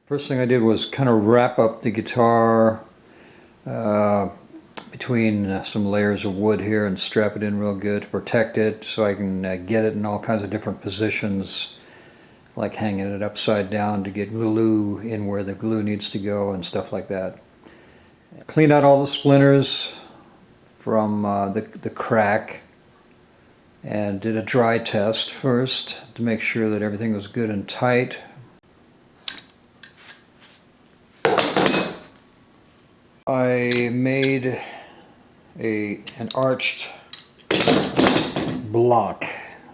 First thing I did was kind of wrap up the guitar between some layers of wood here and strap it in real good to protect it so I can get it in all kinds of different positions, like hanging it upside down to get glue in where the glue needs to go and stuff like that. Cleaned out all the splinters from the crack and did a dry test first to make sure that everything was good and tight. I made an arched block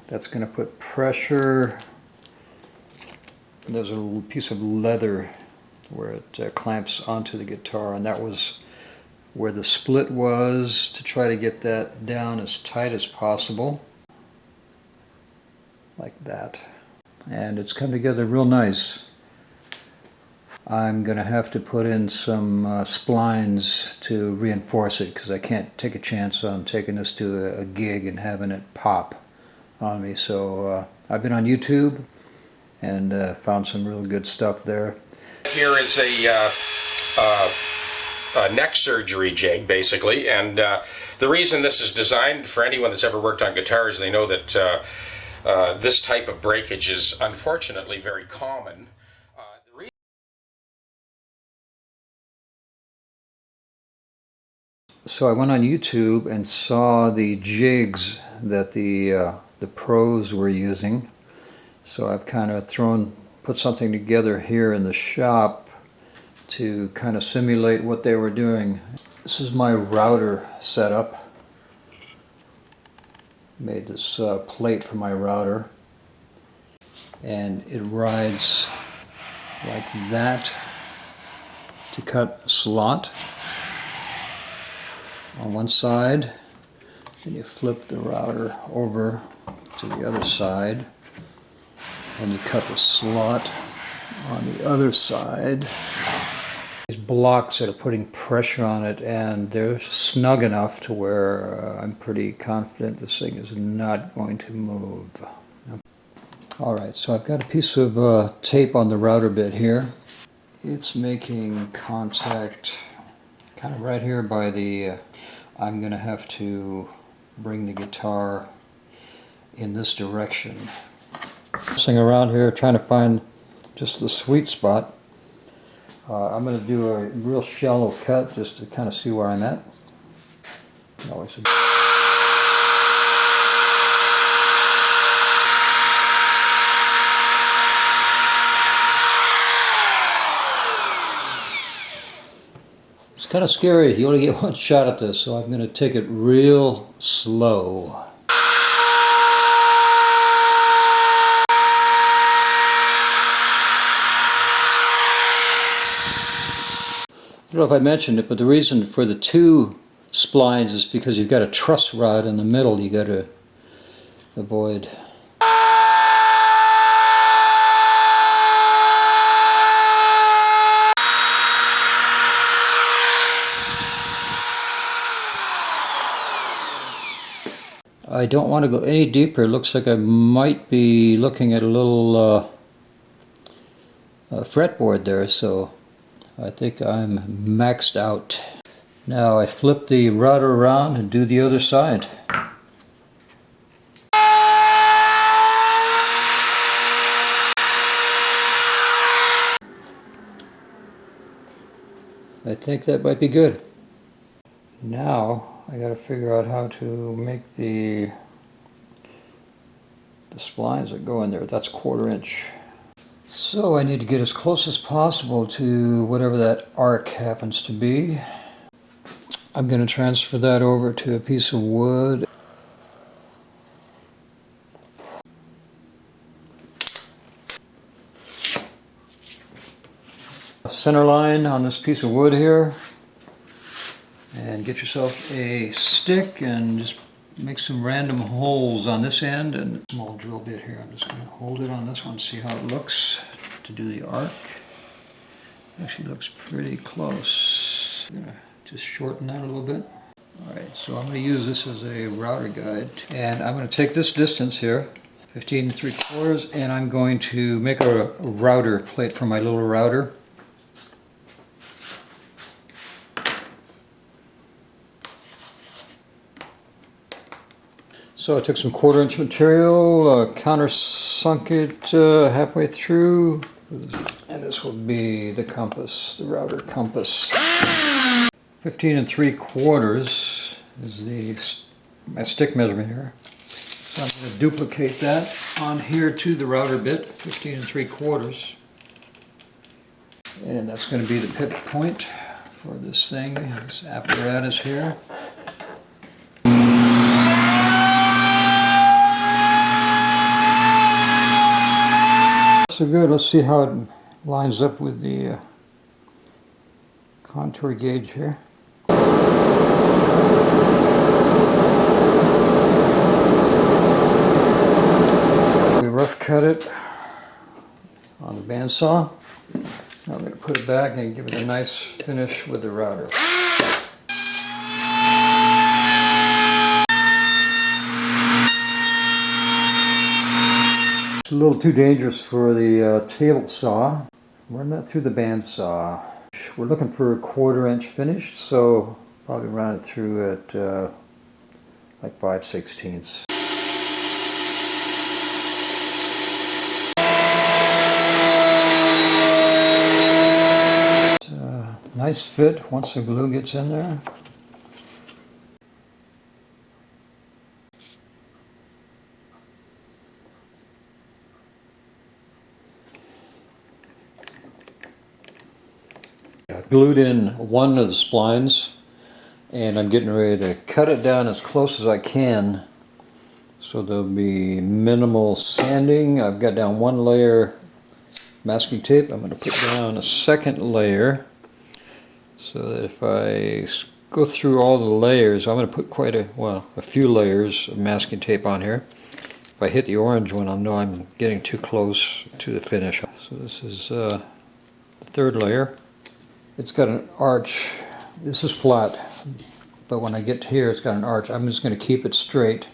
that's going to put pressure. There's a little piece of leather where it clamps onto the guitar, and that was where the split was, to try to get that down as tight as possible, like that. And it's come together real nice. I'm going to have to put in some splines to reinforce it, because I can't take a chance on taking this to a gig and having it pop on me. So I've been on YouTube and found some real good stuff there. Here is a neck surgery jig, basically, and the reason this is designed, for anyone that's ever worked on guitars, they know that this type of breakage is unfortunately very common. So I went on YouTube and saw the jigs that the pros were using. So I've kind of put something together here in the shop to kind of simulate what they were doing. This is my router setup. Made this plate for my router, and it rides like that to cut a slot on one side. Then you flip the router over to the other side and you cut the slot on the other side. These blocks that are putting pressure on it, and they're snug enough to where I'm pretty confident this thing is not going to move. Alright, so I've got a piece of tape on the router bit here. It's making contact kind of right here by the I'm going to have to bring the guitar in this direction. Messing around here trying to find just the sweet spot. I'm going to do a real shallow cut just to kind of see where I'm at. Always It's kind of scary. You only get one shot at this, so I'm going to take it real slow. I don't know if I mentioned it, but the reason for the two splines is because you've got a truss rod in the middle you got to avoid. I don't want to go any deeper. It looks like I might be looking at a little fretboard there, so I think I'm maxed out. Now I flip the router around and do the other side. I think that might be good. Now I got to figure out how to make the splines that go in there. That's 1/4 inch. So I need to get as close as possible to whatever that arc happens to be. I'm going to transfer that over to a piece of wood. A center line on this piece of wood here. And get yourself a stick and just make some random holes on this end, and a small drill bit here. I'm just going to hold it on this one, see how it looks to do the arc. Actually looks pretty close. I'm going to just shorten that a little bit. Alright, so I'm going to use this as a router guide, and I'm going to take this distance here, 15 3/4, and I'm going to make a router plate for my little router. So I took some 1/4 inch material, countersunk it halfway through, and this will be the compass, the router compass. 15 3/4 is my stick measurement here. So I'm going to duplicate that on here to the router bit, 15 3/4. And that's going to be the pivot point for this thing, this apparatus here. So good, let's see how it lines up with the contour gauge here. We rough cut it on the bandsaw. Now I'm going to put it back and give it a nice finish with the router. It's a little too dangerous for the table saw. Run that through the bandsaw. We're looking for a 1/4 inch finish, so probably run it through at like 5/16. Nice fit once the glue gets in there. I glued in one of the splines, and I'm getting ready to cut it down as close as I can so there'll be minimal sanding. I've got down one layer masking tape. I'm going to put down a second layer so that if I go through all the layers, I'm going to put a few layers of masking tape on here. If I hit the orange one, I'll know I'm getting too close to the finish. So this is the third layer. It's got an arch. This is flat, but when I get to here, it's got an arch. I'm just going to keep it straight.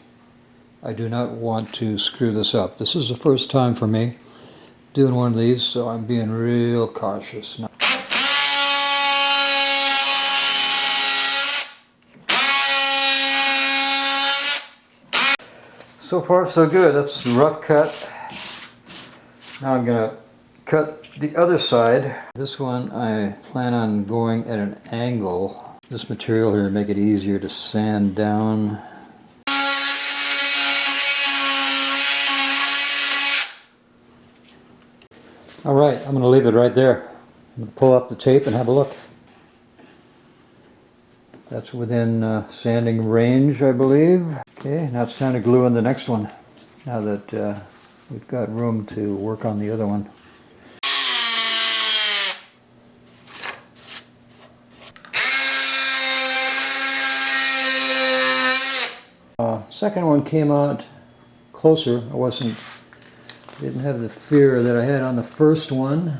I do not want to screw this up. This is the first time for me doing one of these, so I'm being real cautious now. So far so good. That's the rough cut. Now I'm going to cut the other side. This one I plan on going at an angle. This material here to make it easier to sand down. Alright, I'm going to leave it right there. I'm going to pull up the tape and have a look. That's within sanding range, I believe. Okay, now it's time to glue in the next one, now that we've got room to work on the other one. Second one came out closer. Didn't have the fear that I had on the first one.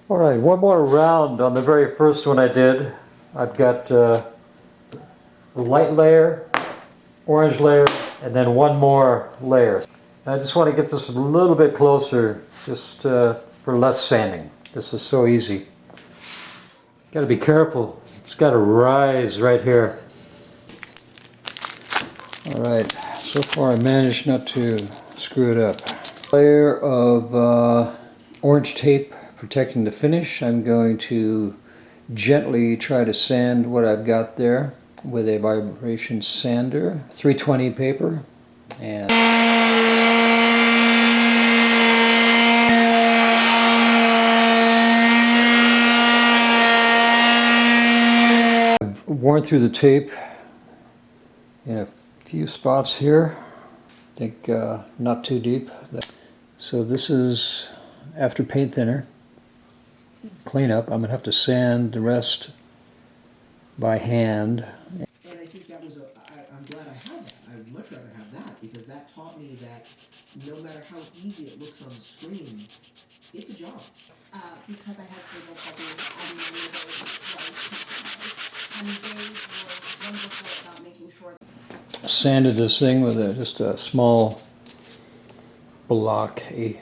Alright, one more round on the very first one I did. I've got a light layer, orange layer, and then one more layer. I just want to get this a little bit closer, just for less sanding. This is so easy. Got to be careful. It's got to rise right here. Alright, so far I managed not to screw it up. Layer of orange tape protecting the finish. I'm going to gently try to sand what I've got there with a vibration sander, 320 paper, and I've worn through the tape in a few spots here. I think not too deep. So this is after paint thinner cleanup. I'm gonna have to sand the rest by hand. And I think that was I'm glad I had that. I'd much rather have that, because that taught me that no matter how easy it looks on the screen, it's a job. Because I had cerebral palsy, I didn't know and they were wonderful about making sure that Sanded this thing with just a small block, a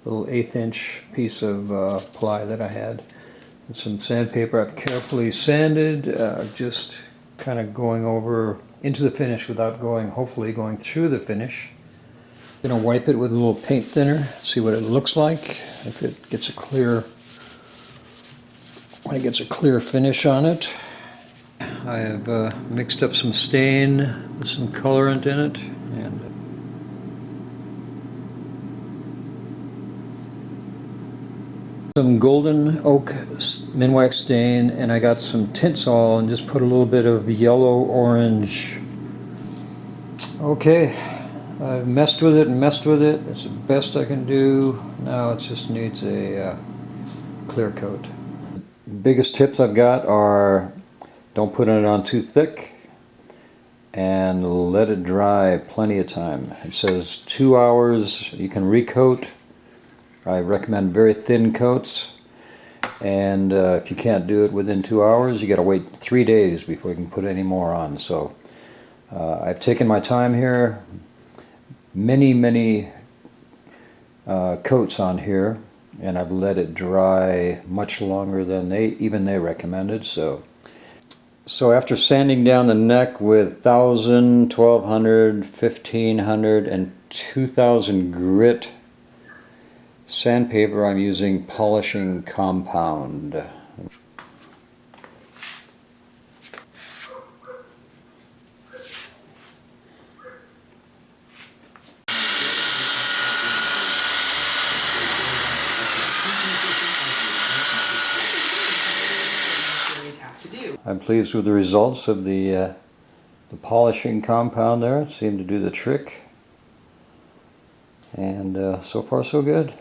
little 1/8 inch piece of ply that I had, and some sandpaper. I've carefully sanded, just kind of going over into the finish without hopefully going through the finish. I'm going to wipe it with a little paint thinner, see what it looks like, if it gets a clear, when it gets a clear finish on it. I have mixed up some stain with some colorant in it, and some golden oak Minwax stain, and I got some Tinsol and just put a little bit of yellow orange. Okay, I've messed with it and messed with it. It's the best I can do. Now it just needs a clear coat. Biggest tips I've got are don't put it on too thick and let it dry plenty of time. It says 2 hours you can recoat. I recommend very thin coats, and if you can't do it within 2 hours, you got to wait 3 days before you can put any more on. So I've taken my time here, many coats on here, and I've let it dry much longer than they recommended. So after sanding down the neck with 1000, 1200, 1500, and 2000 grit sandpaper, I'm using polishing compound. I'm pleased with the results of the polishing compound there. It seemed to do the trick, and so far so good.